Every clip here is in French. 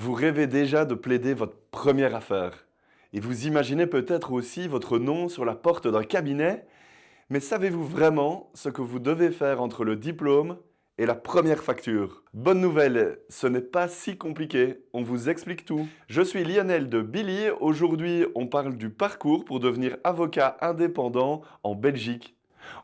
Vous rêvez déjà de plaider votre première affaire. Et vous imaginez peut-être aussi votre nom sur la porte d'un cabinet. Mais savez-vous vraiment ce que vous devez faire entre le diplôme et la première facture? Bonne nouvelle, ce n'est pas si compliqué, on vous explique tout. Je suis Lionel de Billy, aujourd'hui on parle du parcours pour devenir avocat indépendant en Belgique.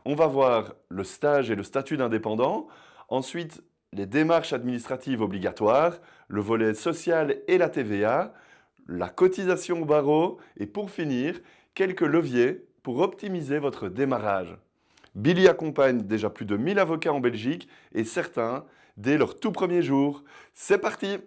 On va voir le stage et le statut d'indépendant, ensuite les démarches administratives obligatoires, le volet social et la TVA, la cotisation au barreau et pour finir, quelques leviers pour optimiser votre démarrage. Billy accompagne déjà plus de 1000 avocats en Belgique et certains dès leur tout premier jour. C'est parti!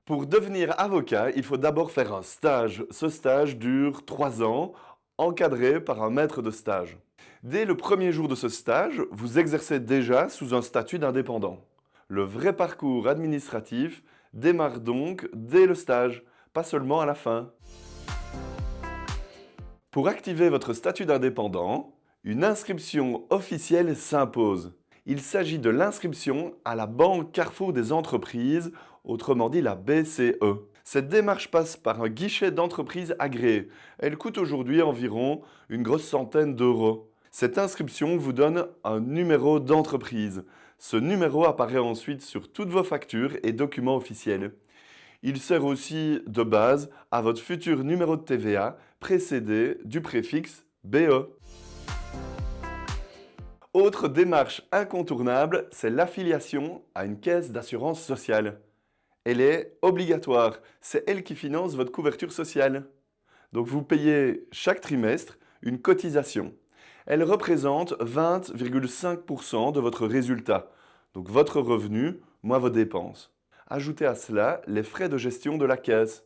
Pour devenir avocat, il faut d'abord faire un stage. Ce stage dure 3 ans, encadré par un maître de stage. Dès le premier jour de ce stage, vous exercez déjà sous un statut d'indépendant. Le vrai parcours administratif démarre donc dès le stage, pas seulement à la fin. Pour activer votre statut d'indépendant, une inscription officielle s'impose. Il s'agit de l'inscription à la Banque Carrefour des entreprises, autrement dit la BCE. Cette démarche passe par un guichet d'entreprise agréé. Elle coûte aujourd'hui environ une grosse centaine d'euros. Cette inscription vous donne un numéro d'entreprise. Ce numéro apparaît ensuite sur toutes vos factures et documents officiels. Il sert aussi de base à votre futur numéro de TVA précédé du préfixe BE. Autre démarche incontournable, c'est l'affiliation à une caisse d'assurance sociale. Elle est obligatoire, c'est elle qui finance votre couverture sociale. Donc vous payez chaque trimestre une cotisation. Elle représente 20,5% de votre résultat, donc votre revenu moins vos dépenses. Ajoutez à cela les frais de gestion de la caisse.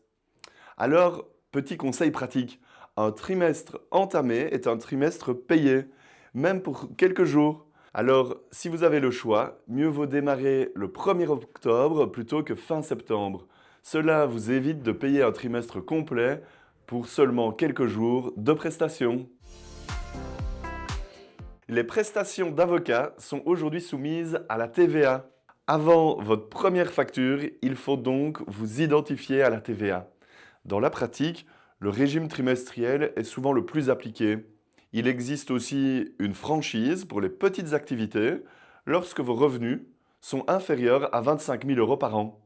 Alors, petit conseil pratique, un trimestre entamé est un trimestre payé, même pour quelques jours. Alors, si vous avez le choix, mieux vaut démarrer le 1er octobre plutôt que fin septembre. Cela vous évite de payer un trimestre complet pour seulement quelques jours de prestations. Les prestations d'avocat sont aujourd'hui soumises à la TVA. Avant votre première facture, il faut donc vous identifier à la TVA. Dans la pratique, le régime trimestriel est souvent le plus appliqué. Il existe aussi une franchise pour les petites activités lorsque vos revenus sont inférieurs à 25 000 euros par an.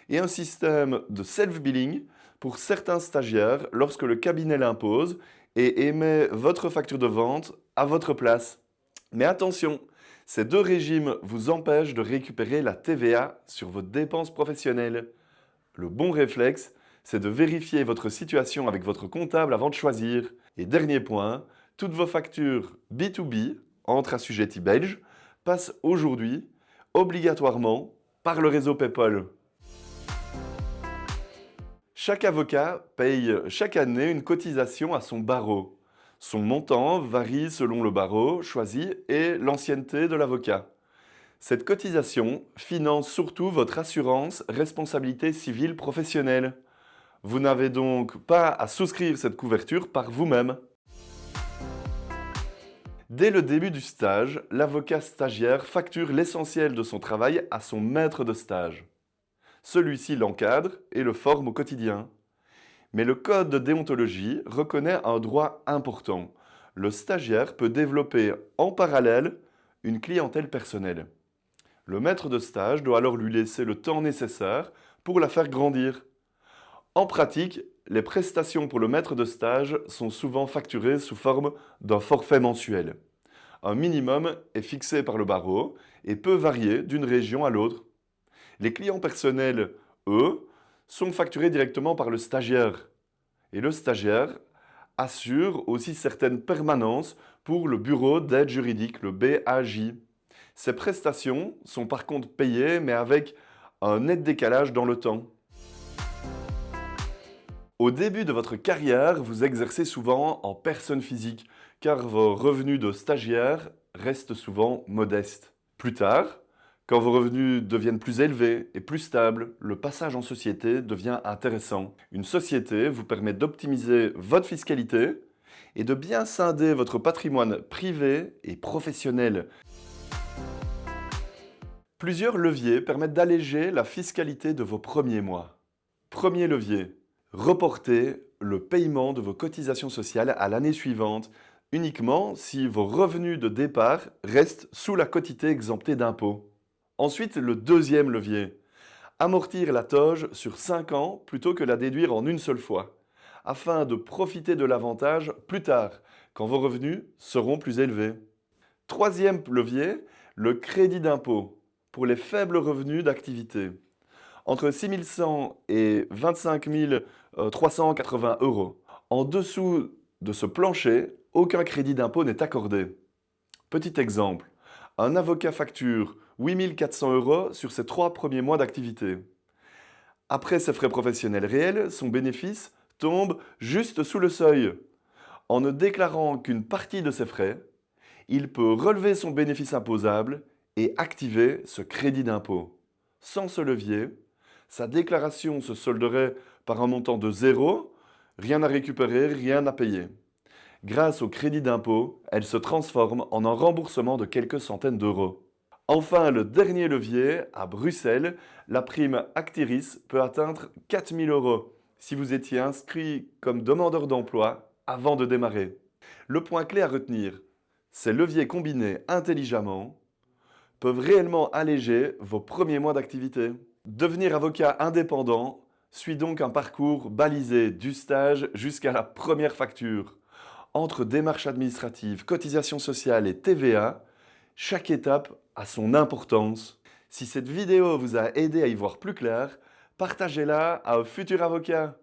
Et un système de self-billing pour certains stagiaires lorsque le cabinet l'impose et émet votre facture de vente à votre place. Mais attention, ces deux régimes vous empêchent de récupérer la TVA sur vos dépenses professionnelles. Le bon réflexe, c'est de vérifier votre situation avec votre comptable avant de choisir. Et dernier point, toutes vos factures B2B, entre assujettis belges, passent aujourd'hui obligatoirement par le réseau PayPal. Chaque avocat paye chaque année une cotisation à son barreau. Son montant varie selon le barreau choisi et l'ancienneté de l'avocat. Cette cotisation finance surtout votre assurance responsabilité civile professionnelle. Vous n'avez donc pas à souscrire cette couverture par vous-même. Dès le début du stage, l'avocat stagiaire facture l'essentiel de son travail à son maître de stage. Celui-ci l'encadre et le forme au quotidien. Mais le code de déontologie reconnaît un droit important. Le stagiaire peut développer en parallèle une clientèle personnelle. Le maître de stage doit alors lui laisser le temps nécessaire pour la faire grandir. En pratique, les prestations pour le maître de stage sont souvent facturées sous forme d'un forfait mensuel. Un minimum est fixé par le barreau et peut varier d'une région à l'autre. Les clients personnels, eux, sont facturés directement par le stagiaire. Et le stagiaire assure aussi certaines permanences pour le bureau d'aide juridique, le BAJ. Ces prestations sont par contre payées, mais avec un net décalage dans le temps. Au début de votre carrière, vous exercez souvent en personne physique, car vos revenus de stagiaire restent souvent modestes. Plus tard, quand vos revenus deviennent plus élevés et plus stables, le passage en société devient intéressant. Une société vous permet d'optimiser votre fiscalité et de bien scinder votre patrimoine privé et professionnel. Plusieurs leviers permettent d'alléger la fiscalité de vos premiers mois. Premier levier, reporter le paiement de vos cotisations sociales à l'année suivante, uniquement si vos revenus de départ restent sous la quotité exemptée d'impôt. Ensuite, le deuxième levier, amortir la toge sur 5 ans plutôt que la déduire en une seule fois, afin de profiter de l'avantage plus tard, quand vos revenus seront plus élevés. Troisième levier, le crédit d'impôt pour les faibles revenus d'activité, entre 6 100 et 25 380 euros. En dessous de ce plancher, aucun crédit d'impôt n'est accordé. Petit exemple, un avocat facture 8 400 euros sur ses 3 premiers mois d'activité. Après ses frais professionnels réels, son bénéfice tombe juste sous le seuil. En ne déclarant qu'une partie de ses frais, il peut relever son bénéfice imposable et activer ce crédit d'impôt. Sans ce levier, sa déclaration se solderait par un montant de zéro, rien à récupérer, rien à payer. Grâce au crédit d'impôt, elle se transforme en un remboursement de quelques centaines d'euros. Enfin, le dernier levier, à Bruxelles, la prime Actiris peut atteindre 4 000 euros si vous étiez inscrit comme demandeur d'emploi avant de démarrer. Le point clé à retenir, ces leviers combinés intelligemment peuvent réellement alléger vos premiers mois d'activité. Devenir avocat indépendant suit donc un parcours balisé du stage jusqu'à la première facture. Entre démarches administratives, cotisations sociales et TVA, chaque étape a son importance. Si cette vidéo vous a aidé à y voir plus clair, partagez-la à un futur avocat.